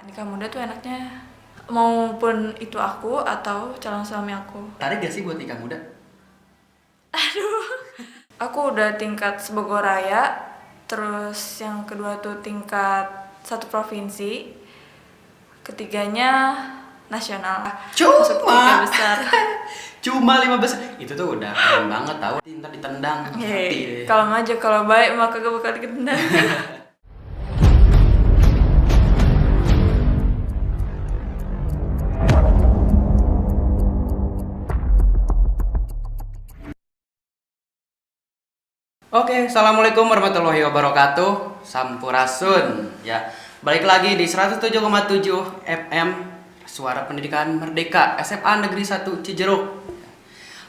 nikah muda tuh enaknya maupun itu aku atau calon suami aku. Tarik gak sih buat nikah muda? Aku udah tingkat Bogor Raya, terus yang kedua tuh tingkat satu provinsi, ketiganya nasional. Masuk tiga besar. Cuma 5 besar. Itu tuh udah keren banget tahu. Ntar ditendang mati deh. Kalau maju kalau baik maka gak bakal ditendang. Oke, assalamualaikum warahmatullahi wabarakatuh. Sampurasun. Ya, balik lagi di 107,7 FM Suara Pendidikan Merdeka SMA Negeri 1 Cijeruk.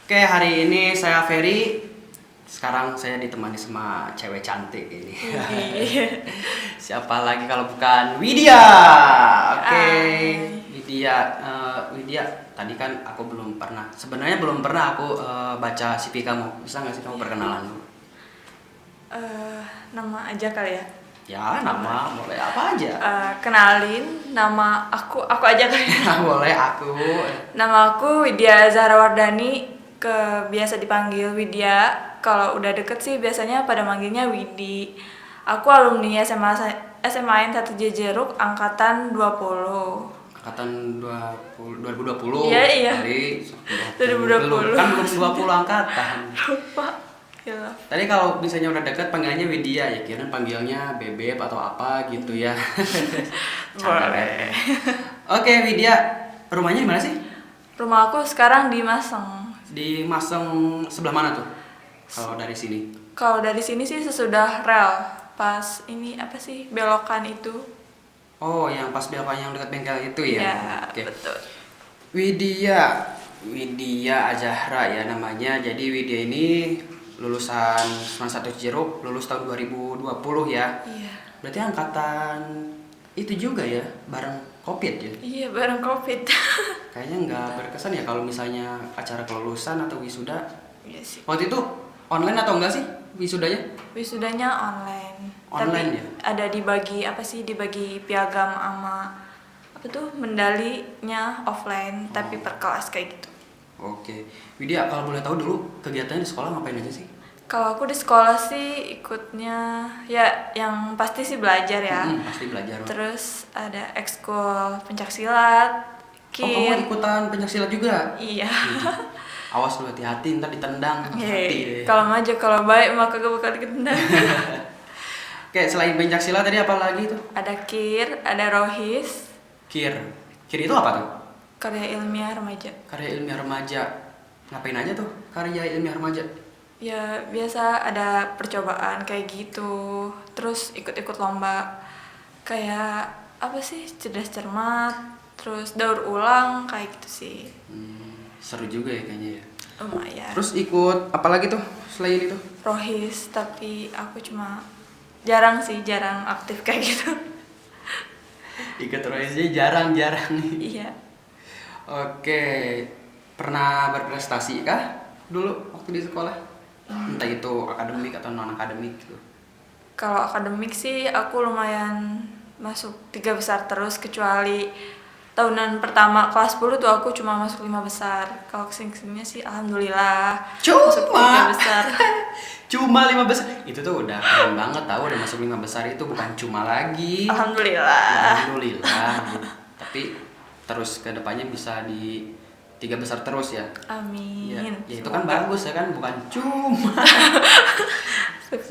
Oke, hari ini saya Ferry. Sekarang saya ditemani sama cewek cantik ini. Siapa lagi kalau bukan Widya? Oke, Widya. Tadi kan aku belum pernah. Sebenarnya belum pernah aku baca CV kamu. Bisa nggak sih kamu perkenalan dulu? Nama aja kali ya. Ya, nama boleh apa aja. Kenalin, nama aku aja kali ya. Boleh aku. Nama aku Widya Zahrawardhani, biasa dipanggil Widya. Kalau udah deket sih biasanya pada manggilnya Widi. Aku alumni SMAN 1 Cijeruk angkatan 20. Angkatan 2020. Iya. Kali 2020. Kan belum 20 angkatan. Lupa. Gila. Tadi kalau misalnya udah deket panggilnya Widya ya, kira panggilnya Bebek atau apa gitu ya. Boleh. Oke, Widya, rumahnya di mana sih? Rumah aku sekarang di Maseng. Di Maseng sebelah mana tuh? Kalau dari sini. Kalau dari sini sih sesudah rel. Pas ini apa sih belokan itu? Oh, yang pas belokan yang dekat bengkel itu ya? Iya, Oke. betul. Widya Azahra ya namanya. Jadi Widya ini lulusan 91 Cijeruk, lulus tahun 2020 ya. Iya. Berarti angkatan itu juga ya, bareng Covid ya. Iya, bareng Covid. Kayaknya nggak berkesan ya kalau misalnya acara kelulusan atau wisuda. Iya sih. Waktu itu online atau enggak sih wisudanya? Wisudanya online. Online tapi ya? Ada dibagi piagam sama apa tuh mendalinya offline tapi per kelas kayak gitu. Oke. Widya, kalau boleh tahu dulu kegiatannya di sekolah ngapain aja sih? Kalau aku di sekolah sih ikutnya ya yang pasti sih belajar ya. Pasti belajar. Terus ada ekskul pencaksilat, Oh, kamu ikutan pencaksilat juga? Iya. Awas lu, hati-hati ntar ditendang mati deh. Kalau maju kalau baik maka gak bakal ditendang. Oke, selain pencaksilat tadi apa lagi tuh? Ada KIR, ada ROHIS, KIR itu apa tuh? karya ilmiah remaja. Karya ilmiah remaja. Ngapain aja tuh karya ilmiah remaja? Ya biasa ada percobaan kayak gitu. Terus ikut-ikut lomba kayak apa sih cerdas cermat, terus daur ulang kayak gitu sih. Seru juga ya kayaknya ya. Lumayan. Terus ikut apa lagi tuh selain itu? ROHIS, tapi aku cuma jarang aktif kayak gitu. Ikut rohisnya jarang-jarang nih. Iya. Oke, pernah berprestasi kah dulu waktu di sekolah? Entah itu akademik atau non akademik gitu. Kalau akademik sih aku lumayan masuk 3 besar terus, kecuali tahunan pertama kelas 10 tuh aku cuma masuk 5 besar. Kalau kesini-kesininya sih alhamdulillah masuk 3 besar. Cuma 5 besar. Itu tuh udah keren banget tahu, udah masuk 5 besar itu bukan cuma lagi. Alhamdulillah. Gitu. Tapi terus kedepannya bisa di 3 besar terus ya. Amin. Ya itu kan bagus ya kan, bukan cuma.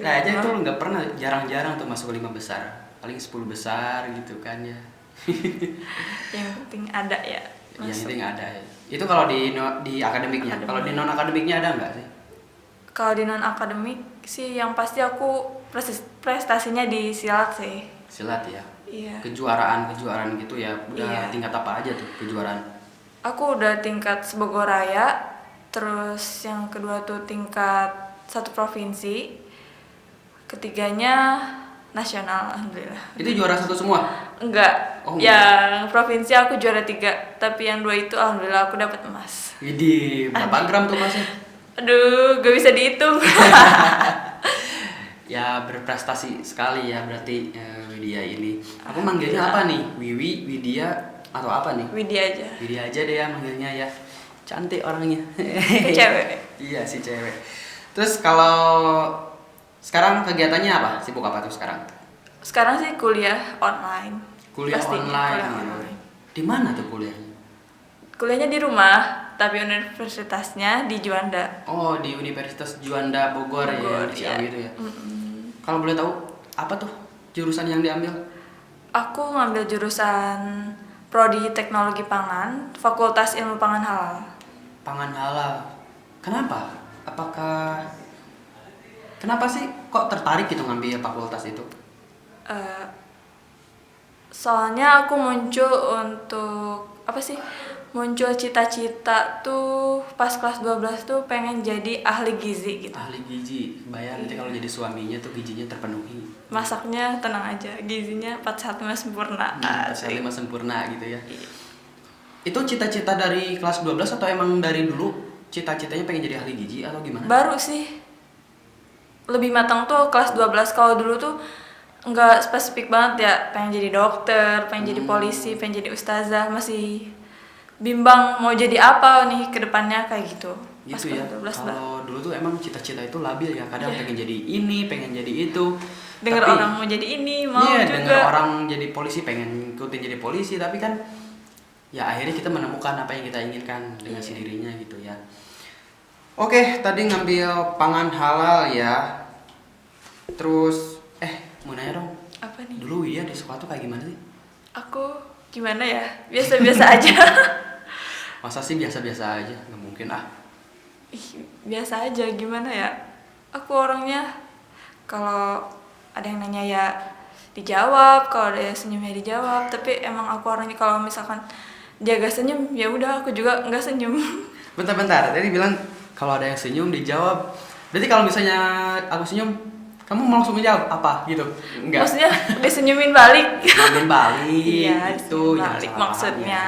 Nah aja itu nggak pernah, jarang-jarang tuh masuk 5 besar, paling 10 besar gitu kan ya. Yang penting ada ya. Yang penting ada ya. Itu kalau di akademiknya. Kalau di non akademiknya ada nggak sih? Kalau di non akademik sih yang pasti aku prestasinya di silat sih. Silat ya. Iya. Kejuaraan gitu ya. Udah Iya. tingkat apa aja tuh kejuaraan? Aku udah tingkat Bogor Raya, terus yang kedua tuh tingkat satu provinsi, ketiganya nasional, alhamdulillah. Itu juara satu semua? Enggak. Oh, enggak. Yang provinsi aku juara 3, tapi yang 2 itu alhamdulillah aku dapat emas. Widih, berapa gram tuh masnya? Aduh, gak bisa dihitung. Ya berprestasi sekali ya berarti Widya ini. Aku Alhamdulillah. manggilnya apa nih? Wiwi, Widya atau apa nih? Widya aja. Widya aja deh ya manggilnya ya. Cantik orangnya. Itu cewek. Iya si cewek. Terus kalau sekarang kegiatannya apa? Sibuk apa tuh sekarang? Sekarang sih kuliah online. Kuliah Pastinya, online. kuliah Gitu. online. Di mana tuh kuliahnya? Kuliahnya di rumah, tapi universitasnya di Juanda. Oh di Universitas Juanda Bogor, ya, Bogor, di Ciawi iya. itu ya. Kalau boleh tahu apa tuh jurusan yang diambil? Aku ngambil jurusan Prodi Teknologi Pangan, Fakultas Ilmu Pangan Halal. Pangan halal. Kenapa? Kenapa sih kok tertarik gitu ngambil fakultas itu? Eh, Soalnya aku muncul cita-cita tuh pas kelas 12 tuh pengen jadi ahli gizi gitu. Ahli gizi. Bayar nanti kalau jadi suaminya tuh gizinya terpenuhi. Masaknya tenang aja, gizinya 415 sempurna. Asik. 5 sempurna gitu ya. Itu cita-cita dari kelas 12 atau emang dari dulu cita-citanya pengen jadi ahli gizi atau gimana? Baru sih lebih matang tuh kelas 12. Kalau dulu tuh nggak spesifik banget ya, pengen jadi dokter, pengen jadi polisi, pengen jadi ustazah, masih bimbang mau jadi apa nih ke depannya kayak gitu. Pas Gitu ya. kelas 12 lah. Kalau dulu tuh emang cita-cita itu labil ya. Kadang pengen jadi ini, pengen jadi itu. Dengar Tapi- orang mau jadi ini, mau Iya, juga. dengar orang jadi polisi pengen ikutin jadi polisi, tapi kan ya akhirnya kita menemukan apa yang kita inginkan dengan sendirinya gitu ya. Oke, tadi ngambil pangan halal ya. Terus mau nanya dong. Apa nih? Dulu ya di sekolah tuh kayak gimana sih? Aku gimana ya? Biasa-biasa aja. Masa sih biasa-biasa aja? Nggak mungkin ah. Ih, biasa aja gimana ya? Aku orangnya kalau ada yang nanya ya dijawab, kalau ada yang senyum ya dijawab. Tapi emang aku orangnya kalau misalkan dia gak senyum ya udah aku juga nggak senyum. Bentar-bentar, tadi bilang kalau ada yang senyum dijawab. Berarti kalau misalnya aku senyum, kamu mau langsung menjawab apa gitu? Enggak. Maksudnya disenyumin balik. Senyumin balik. Iya, Itu disenyumin jangan balik salah paham maksudnya. ya.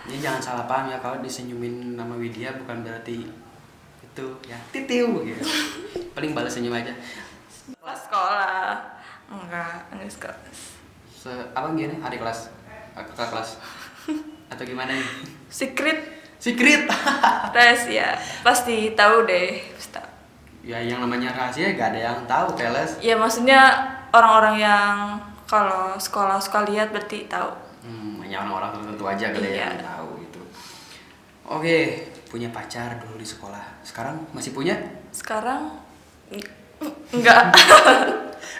Ini jangan salah paham ya, kalau disenyumin nama Widya bukan berarti itu ya titiu gitu. Paling balas senyum aja. Kelas sekolah. Enggak sekolah. Apa gini? Adik kelas, kakak kelas atau gimana nih? Secret. Rahasia. Pasti tahu deh. Pasti tahu. Ya yang namanya rahasia gak ada yang tahu, Teles. Ya maksudnya orang-orang yang kalau sekolah suka lihat berarti tahu. Hanya orang-orang tertentu aja kali Iya. yang tahu itu. Oke, punya pacar dulu di sekolah. Sekarang masih punya? Sekarang enggak.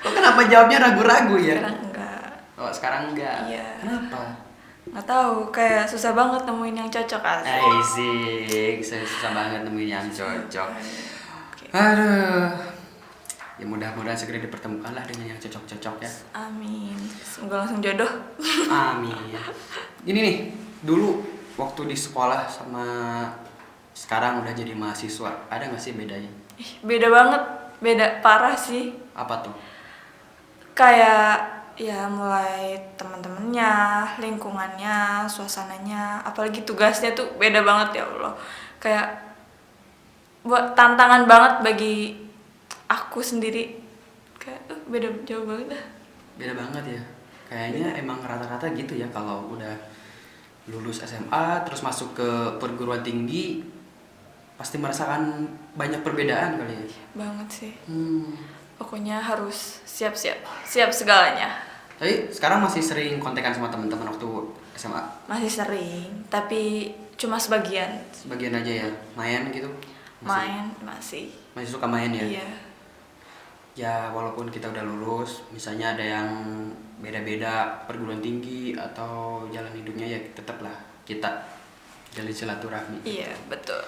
Lo kenapa jawabnya ragu-ragu ya? Sekarang enggak. Oh, sekarang enggak. Iya. Kenapa? Nggak tahu, kayak susah banget nemuin yang cocok asli. Asik, susah banget nemuin yang cocok. Oke. Aduh. Ya mudah-mudahan segera dipertemukan lah dengan yang cocok-cocok ya. Amin. Semoga langsung jodoh. Amin. Ini nih, dulu waktu di sekolah sama sekarang udah jadi mahasiswa, ada nggak sih bedanya? Ih, beda banget, beda parah sih. Apa tuh? Kayak ya mulai teman-temannya, lingkungannya, suasananya, apalagi tugasnya tuh beda banget ya Allah. Kayak buat tantangan banget bagi aku sendiri. Kayak beda jauh banget dah. Beda banget ya. Kayaknya emang rata-rata gitu ya kalau udah lulus SMA terus masuk ke perguruan tinggi pasti merasakan banyak perbedaan kali ya. Banget sih. Pokoknya Pokoknya harus siap segalanya. Tapi sekarang masih sering kontekan sama teman-teman waktu SMA? Masih sering, tapi cuma sebagian. Sebagian aja ya, main gitu? Main masih. Masih suka main ya? Iya. Ya walaupun kita udah lulus, misalnya ada yang beda-beda perguruan tinggi atau jalan hidupnya, ya tetaplah kita jalin silaturahmi. Iya, betul.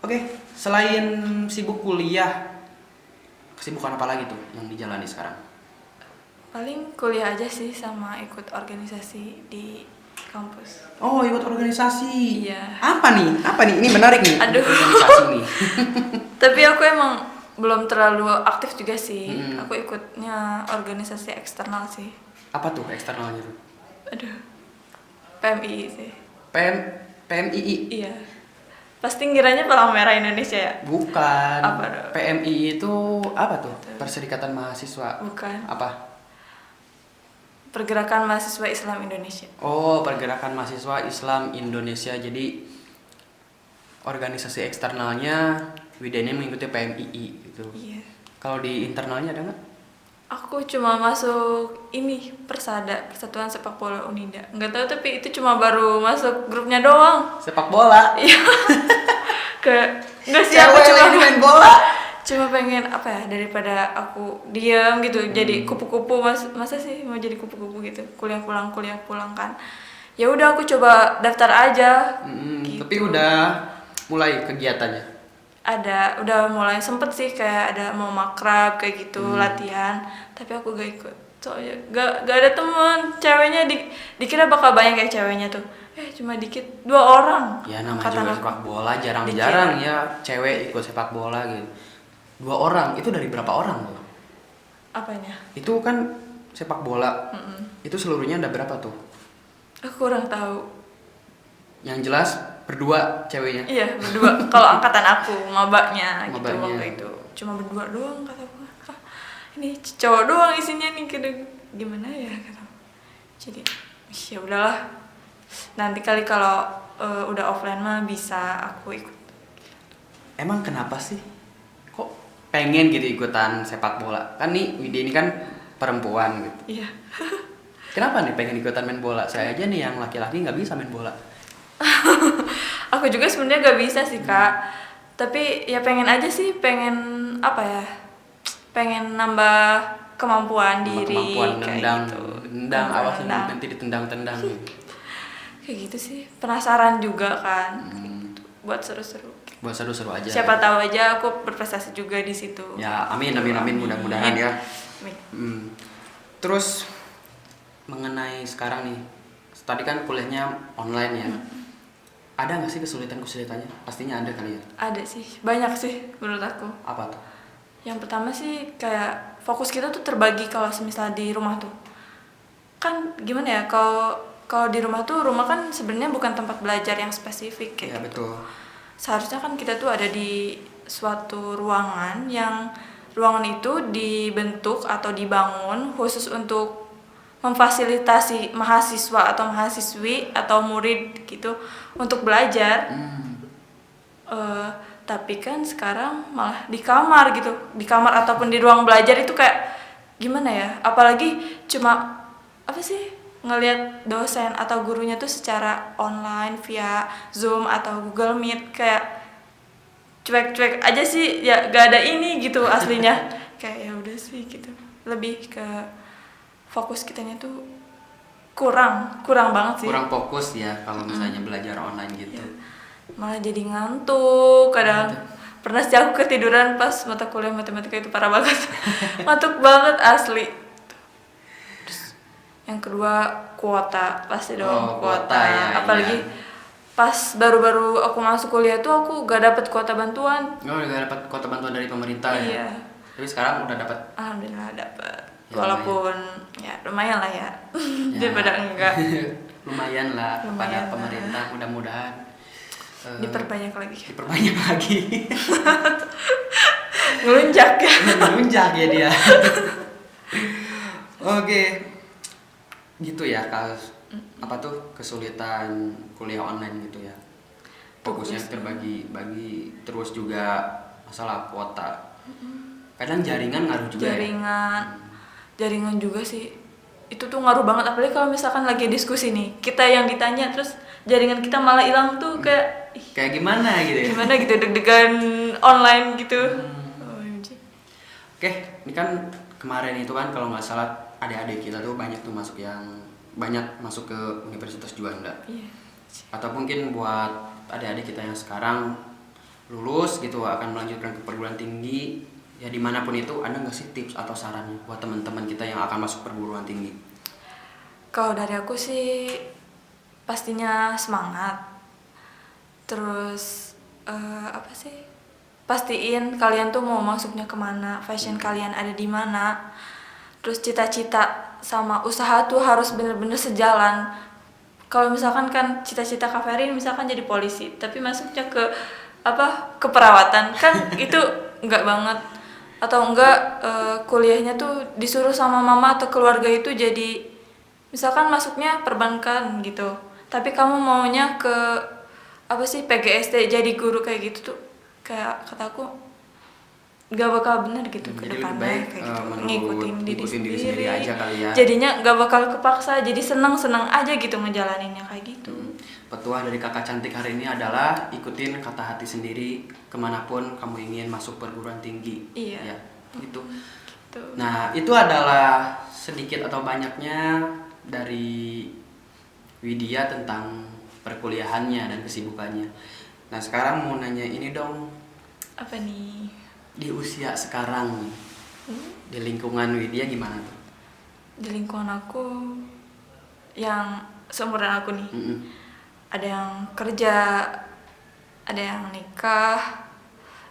Oke, selain sibuk kuliah, kesibukan apa lagi tuh yang dijalani sekarang? Paling kuliah aja sih sama ikut organisasi di kampus. Oh, ikut organisasi. Iya. Apa nih? Ini menarik nih. Aduh. Organisasi nih. Tapi aku emang belum terlalu aktif juga sih. Mm-mm. Aku ikutnya organisasi eksternal sih. Apa tuh eksternalnya tuh? Aduh. PMI sih. PMII. Iya. Pasti ngiranya Palang Merah Indonesia ya? Bukan. Apa dong? PMI itu apa tuh? Perserikatan Mahasiswa. Bukan. Apa? Pergerakan Mahasiswa Islam Indonesia. Oh, Pergerakan Mahasiswa Islam Indonesia. Jadi organisasi eksternalnya Widya ini mengikuti PMII gitu. Iya. Kalau di internalnya ada nggak? Aku cuma masuk ini Persada, Persatuan Sepak Bola Unida. Nggak tahu tapi itu cuma baru masuk grupnya doang. Sepak bola. Iya. Nggak sih aku Cewek cuma lagi main bola. cuma pengen apa ya, daripada aku diam gitu jadi kupu-kupu. Masa sih mau jadi kupu-kupu gitu, kuliah pulang kan. Ya udah aku coba daftar aja. Gitu. Tapi udah mulai kegiatannya. Udah mulai sempet sih kayak ada mau makrab kayak gitu latihan, tapi aku gak ikut soalnya gak ada temen ceweknya. Dikira bakal banyak kayak ceweknya tuh, cuma dikit, 2 orang. Ya namanya Kata juga aku. sepak bola jarang-jarang ya cewek ikut sepak bola gitu. 2 orang itu dari berapa orang tuh? Apanya? Itu kan sepak bola. Itu seluruhnya ada berapa tuh? Aku kurang tahu. Yang jelas berdua ceweknya. Iya berdua. Kalau angkatan aku mabaknya gitu Mabaknya. waktu itu cuma berdua doang kata aku. Ini cowok doang isinya nih, gimana ya kata aku. Jadi ya udahlah, nanti kali kalau udah offline mah bisa aku ikut. Emang kenapa sih? Kok pengen gitu ikutan sepak bola? Kan nih Widya ini kan perempuan gitu. Iya. Kenapa nih pengen ikutan main bola? Saya aja nih yang laki-laki nggak bisa main bola. Aku juga sebenarnya gak bisa sih Kak, tapi ya pengen aja sih, pengen apa ya, pengen nambah kemampuan diri. Kemampuan kayak nendang, gitu. nendang awas Nendang. nanti ditendang-tendang. Kayak gitu sih, penasaran juga kan. Gitu. Buat seru-seru. Buat seru-seru aja. Siapa tahu aja aku berprestasi juga di situ. Ya amin mudah-mudahan ya. Amin. Terus mengenai sekarang nih, tadi kan kuliahnya online ya. Ada nggak sih kesulitannya? Pastinya ada kali ya. Ada sih, banyak sih menurut aku. Apa tuh? Yang pertama sih kayak fokus kita tuh terbagi kalau misalnya di rumah tuh. Kan gimana ya, kalau di rumah tuh, rumah kan sebenarnya bukan tempat belajar yang spesifik kayak Ya gitu. betul. Seharusnya kan kita tuh ada di suatu ruangan yang ruangan itu dibentuk atau dibangun khusus untuk memfasilitasi mahasiswa atau mahasiswi atau murid gitu untuk belajar. Tapi kan sekarang malah di kamar gitu, di kamar ataupun di ruang belajar itu kayak gimana ya, apalagi cuma apa sih, ngelihat dosen atau gurunya tuh secara online via Zoom atau Google Meet, kayak cuek-cuek aja sih ya, gak ada ini gitu aslinya. Kayak ya udah sih gitu, lebih ke fokus kitanya tuh kurang banget sih. Kurang fokus ya kalau misalnya belajar online gitu. Ya. Malah jadi ngantuk kadang. Pernah sih aku ketiduran pas mata kuliah matematika itu, parah banget. Ngantuk banget asli. Terus yang kedua kuota, pasti dong kuota. Ya, apalagi iya. Pas baru-baru aku masuk kuliah tuh aku gak dapet kuota bantuan. Udah dapat kuota bantuan dari pemerintah Iya. ya. Tapi sekarang udah dapat. Alhamdulillah dapet. Ya, walaupun ya lumayan lah ya. Daripada enggak. Lumayan lah Lumayan kepada lah. pemerintah, mudah-mudahan Diperbanyak lagi. diperbanyak lagi. Ngelunjak ya. Melunjak ya dia. Oke. Gitu ya, apa tuh kesulitan kuliah online gitu ya. Fokusnya terbagi-bagi, terus juga masalah kuota. Kadang jaringan ngaruh juga ya. Jaringan juga sih. Itu tuh ngaruh banget, apalagi kalau misalkan lagi diskusi nih, kita yang ditanya terus jaringan kita malah hilang tuh kayak Kayak gimana gitu ya. gimana gitu, deg-degan online gitu. OMG. Oke, ini kan kemarin itu kan kalau nggak salah adik-adik kita tuh banyak masuk ke Universitas Juanda. Iya. Atau mungkin buat adik-adik kita yang sekarang lulus gitu akan melanjutkan ke perguruan tinggi, ya dimanapun itu, ada nggak sih tips atau sarannya buat teman-teman kita yang akan masuk perguruan tinggi? Kalau dari aku sih pastinya semangat. Terus apa sih? Pastiin kalian tuh mau masuknya kemana, passion kalian ada di mana. Terus cita-cita sama usaha tuh harus bener-bener sejalan. kalau misalkan kan cita-cita Kak Ferin misalkan jadi polisi, tapi masuknya ke keperawatan kan itu enggak banget. Atau enggak kuliahnya tuh disuruh sama mama atau keluarga itu jadi misalkan masuknya perbankan gitu. Tapi kamu maunya ke PGSD jadi guru kayak gitu tuh kayak kataku gak bakal benar gitu ke Jadi lebih depannya baik, kayak gitu ngikutin diri diri sendiri sendiri aja kali ya. jadinya gak bakal kepaksa, jadi seneng aja gitu ngejalaninnya kayak gitu. Petuah dari kakak cantik hari ini adalah ikutin kata hati sendiri kemanapun kamu ingin masuk perguruan tinggi. Iya. Ya, gitu. Gitu. Nah, itu adalah sedikit atau banyaknya dari Widya tentang perkuliahannya dan kesibukannya. Nah, sekarang mau nanya ini dong, Apa nih? di usia sekarang di lingkungan Widya gimana tuh? Di lingkungan aku yang seumuran aku nih, Mm-mm. ada yang kerja, ada yang nikah,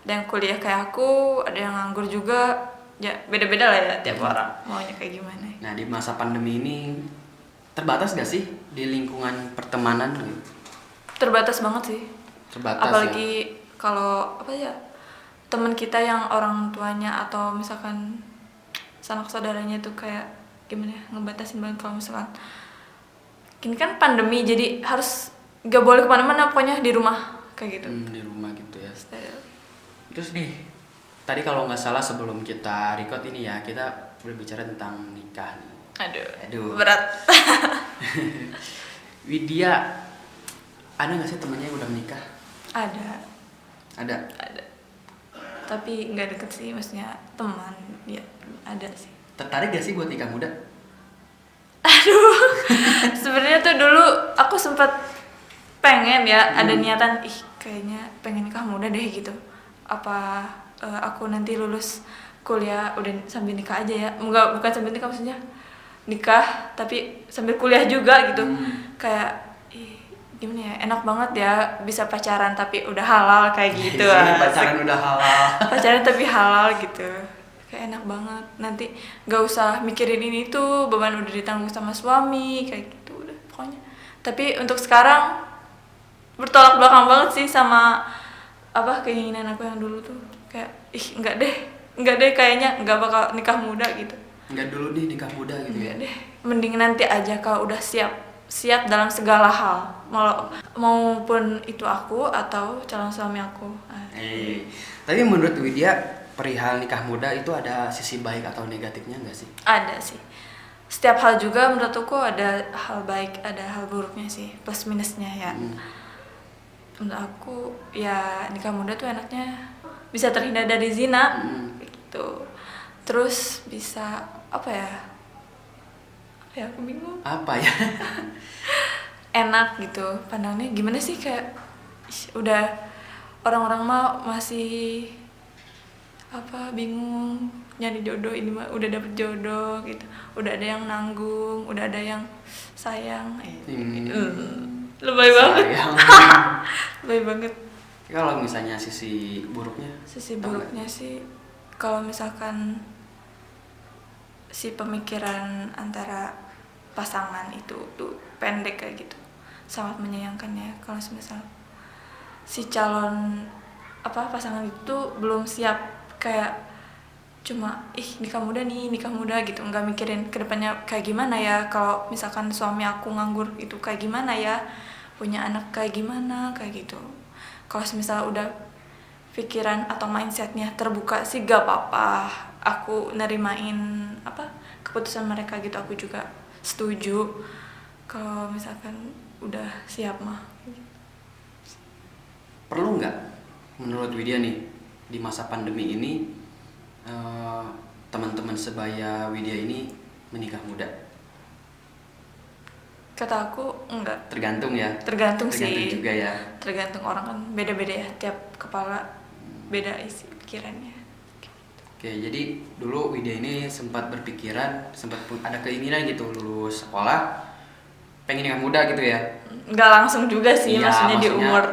ada yang kuliah kayak aku, ada yang nganggur juga. Ya beda-beda lah ya tiap orang maunya kayak gimana. Nah, di masa pandemi ini terbatas gak sih di lingkungan pertemanan gitu? Terbatas banget sih. Terbatas Apalagi kalau teman kita yang orang tuanya atau misalkan sanak saudaranya tuh kayak gimana ya, ngebatasin banget kalau misalkan ini kan pandemi jadi harus gak boleh kemana-mana, pokoknya di rumah kayak gitu. Di rumah gitu ya. Steril. Terus nih, tadi kalau nggak salah sebelum kita record ini ya, kita berbicara tentang nikah nih. Aduh. Berat. Widya, ada nggak sih temennya yang udah menikah? Ada Ada. tapi nggak deket sih, maksudnya teman ya ada sih. Tertarik gak sih buat nikah muda? Sebenarnya tuh dulu aku sempat pengen ya, ada niatan kayaknya pengen nikah muda deh gitu. Apa aku nanti lulus kuliah udah sambil nikah aja ya, bukan sambil nikah, maksudnya nikah tapi sambil kuliah juga gitu. Kayak gimana ya, enak banget ya bisa pacaran tapi udah halal kayak gitu. Pacaran udah halal. Pacaran tapi halal gitu, kayak enak banget, nanti gak usah mikirin ini tuh, beban udah ditanggung sama suami kayak gitu udah pokoknya. Tapi untuk sekarang bertolak belakang banget sih sama keinginan aku yang dulu tuh, kayak enggak deh kayaknya nggak bakal nikah muda gitu. Enggak dulu nih nikah muda gitu ya. Enggak deh, mending nanti aja kalau udah siap dalam segala hal, maupun itu aku atau calon suami aku. Tapi menurut Widya, perihal nikah muda itu ada sisi baik atau negatifnya nggak sih? Ada sih. Setiap hal juga menurut aku ada hal baik, ada hal buruknya sih, plus minusnya ya. Menurut aku ya nikah muda tuh enaknya bisa terhindar dari zina gitu. Terus bisa aku bingung. Apa ya? Enak gitu pandangnya, gimana sih, kayak udah orang-orang mah masih bingung nyari jodoh, ini mah udah dapet jodoh gitu, udah ada yang nanggung, udah ada yang sayang. Lebay banget. Lebay banget. Kalau misalnya sisi buruknya? Sisi buruknya sih kalau misalkan si pemikiran antara pasangan itu tuh pendek kayak gitu, sangat menyayangkan ya kalau misal si calon pasangan itu belum siap, kayak cuma nikah muda gitu, nggak mikirin kedepannya kayak gimana ya, kalau misalkan suami aku nganggur itu kayak gimana ya, punya anak kayak gimana kayak gitu. Kalau misal udah pikiran atau mindsetnya terbuka sih gak apa-apa, aku nerimain keputusan mereka gitu, aku juga setuju kalau misalkan udah siap mah. Perlu nggak menurut Widya nih di masa pandemi ini teman-teman sebaya Widya ini menikah muda? Kata aku enggak. Tergantung ya. Tergantung sih juga ya. Tergantung orang kan beda-beda ya, tiap kepala beda isi pikirannya. Oke, jadi dulu Widya ini sempat berpikiran, sempat ada keinginan gitu lulus sekolah pengen nikah muda gitu ya. Nggak langsung juga sih, iya, maksudnya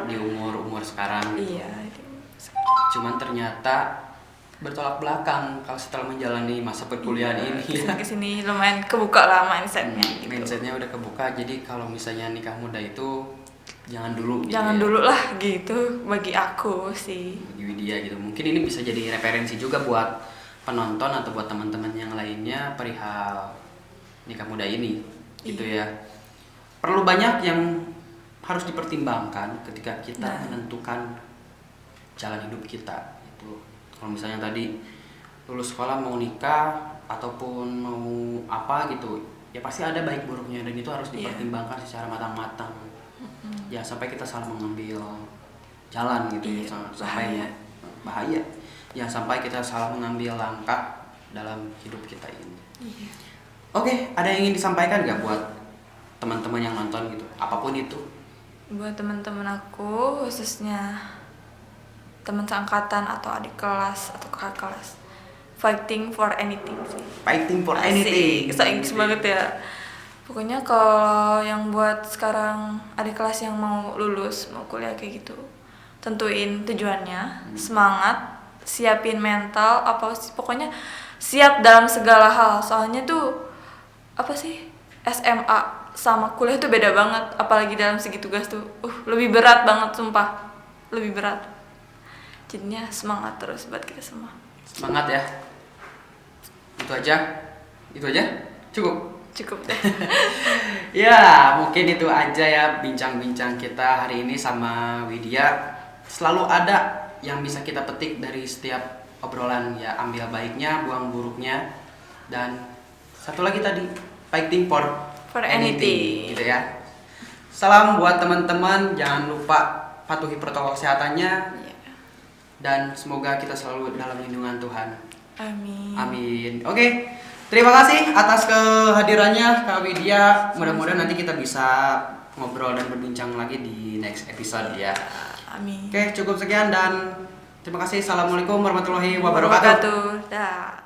di umur sekarang. Iya. Cuman ternyata bertolak belakang kalau setelah menjalani masa perkuliahan ini ya. Kesini lumayan kebuka lah mindsetnya gitu. Mindsetnya udah kebuka, jadi kalau misalnya nikah muda itu jangan dulu gitu Jangan ya. dulu lah gitu bagi aku sih. Bagi Widya gitu, mungkin ini bisa jadi referensi juga buat penonton atau buat teman-teman yang lainnya perihal nikah muda ini gitu ya. Perlu banyak yang harus dipertimbangkan ketika kita menentukan jalan hidup kita itu. Kalau misalnya tadi lulus sekolah mau nikah ataupun mau apa gitu, ya pasti ada baik buruknya dan itu harus dipertimbangkan secara matang-matang. Ya sampai kita salah mengambil jalan gitu ya, sampai bahaya. Ya sampai kita salah mengambil langkah dalam hidup kita ini. Oke, ada yang ingin disampaikan nggak buat teman-teman yang nonton gitu, apapun itu? Buat teman-teman aku khususnya teman seangkatan atau adik kelas atau kakak kelas, fighting for anything sih. Fighting for anything. Asik, Inggris banget ya. Pokoknya kalau yang buat sekarang adik kelas yang mau lulus, mau kuliah kayak gitu, tentuin tujuannya, semangat, siapin mental, pokoknya siap dalam segala hal. Soalnya tuh apa sih, SMA sama kuliah tuh beda banget, apalagi dalam segi tugas tuh lebih berat banget, sumpah lebih berat. Jadinya semangat terus buat kita semua. Semangat ya. Itu aja Cukup deh. Ya mungkin itu aja ya bincang-bincang kita hari ini sama Widya. Selalu ada yang bisa kita petik dari setiap obrolan ya, ambil baiknya, buang buruknya, dan satu lagi tadi fighting for anything gitu ya. Salam buat teman-teman, jangan lupa patuhi protokol kesehatannya. Dan semoga kita selalu dalam lindungan Tuhan. Amin. Oke, terima kasih atas kehadirannya Kak Widya. Mudah-mudahan nanti kita bisa ngobrol dan berbincang lagi di next episode ya. Amin. Oke, cukup sekian dan terima kasih. Assalamualaikum warahmatullahi wabarakatuh. Dah.